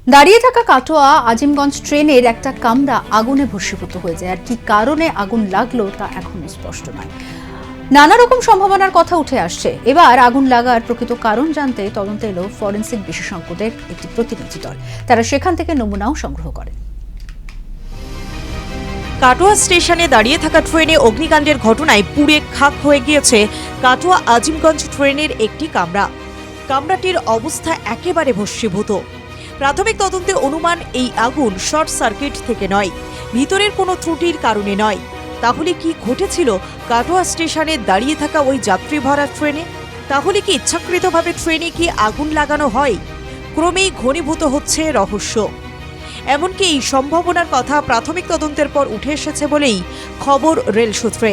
দাঁড়িয়ে থাকা কাটোয়া আজিমগঞ্জ ট্রেনের একটা কামরা আগুনে ভস্মীভূত হয়ে যায়। আর কি কারণে আগুন লাগলো তা এখনো স্পষ্ট নয়। নানা রকম সম্ভাবনার কথা উঠে আসছে। এবার আগুন লাগার প্রকৃত কারণ জানতে তদন্তে এলো ফরেনসিক বিশেষজ্ঞদের একটি প্রতিনিধি দল। তারা সেখান থেকে নমুনাও সংগ্রহ করেন। কাটোয়া স্টেশনে দাঁড়িয়ে থাকা ট্রেনে অগ্নিকাণ্ডের ঘটনায় পুড়ে খাক হয়ে গিয়েছে কাটোয়া আজিমগঞ্জ ট্রেনের একটি কামরা। কামরাটির অবস্থা একেবারে ভস্মীভূত। প্রাথমিক তদন্তে অনুমান এই আগুন শর্ট সার্কিট থেকে নয়, ভিতরের কোনো ত্রুটির কারণে নয়। তাহলে কি ঘটেছিল কাটোয়া স্টেশনে দাঁড়িয়ে থাকা ওই যাত্রী ভরা ট্রেনে? তাহলে কি ইচ্ছাকৃতভাবে ট্রেনে কি আগুন লাগানো হয়? ক্রমেই ঘনীভূত হচ্ছে রহস্য। এমনকি এই সম্ভাবনার কথা প্রাথমিক তদন্তের পর উঠে এসেছে বলেই খবর রেল সূত্রে।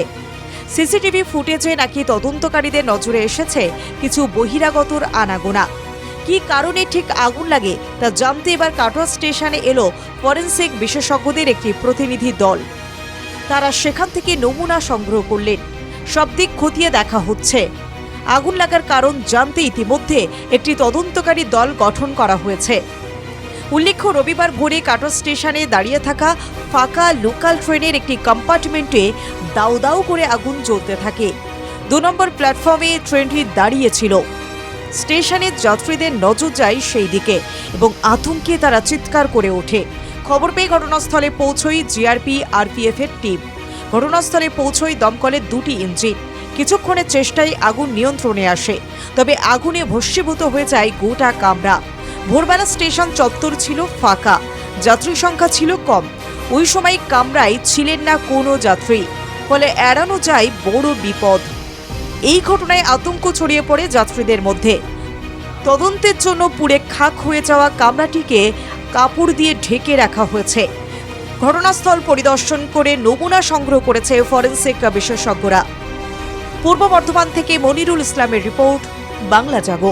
সিসিটিভি ফুটেজে নাকি তদন্তকারীদের নজরে এসেছে কিছু বহিরাগতর আনাগোনা। কি কারণে ঠিক আগুন লাগে তা জানতে এবার কাটোয়া স্টেশনে এলো ফরেনসিক বিশেষজ্ঞদের একটি প্রতিনিধি দল। তারা সেখান থেকে নমুনা সংগ্রহ করলেন। সব দিক খতিয়ে দেখা হচ্ছে। আগুন লাগার কারণ জানতে ইতিমধ্যে একটি তদন্তকারী দল গঠন করা হয়েছে। উল্লেখ্য, রবিবার ভোরে কাটোয়া স্টেশনে দাঁড়িয়ে থাকা ফাঁকা লোকাল ট্রেনের একটি কম্পার্টমেন্টে দাউ দাউ করে আগুন জ্বলতে থাকে। ২ নম্বর প্ল্যাটফর্মে ট্রেনটি দাঁড়িয়েছিল। স্টেশনের যাত্রীদের নজর যায় সেই দিকে এবং আতঙ্কে তারা চিৎকার করে ওঠে। খবর পেয়ে ঘটনাস্থলে পৌঁছয় জিআরপি আরপিএফ এর টিম। ঘটনাস্থলে পৌঁছয় দমকলের 2টি ইঞ্জিন। কিছুক্ষণের চেষ্টায় আগুন নিয়ন্ত্রণে আসে, তবে আগুনে ভস্মীভূত হয়ে যায় গোটা কামরা। ভোরবেলা স্টেশন চত্বর ছিল ফাঁকা, যাত্রী সংখ্যা ছিল কম। ওই সময় কামরায় ছিলেন না কোনো যাত্রী, ফলে এড়ানো যায় বড় বিপদ। এই ঘটনায় আতঙ্ক ছড়িয়ে পড়ে যাত্রীদের মধ্যে। তদন্তের জন্য পুড়ে খাক হয়ে যাওয়া কামরাটিকে কাপড় দিয়ে ঢেকে রাখা হয়েছে। ঘটনাস্থল পরিদর্শন করে নমুনা সংগ্রহ করেছে ফরেনসিক বিশেষজ্ঞরা। পূর্ব বর্ধমান থেকে মনিরুল ইসলামের রিপোর্ট, বাংলা জাগো।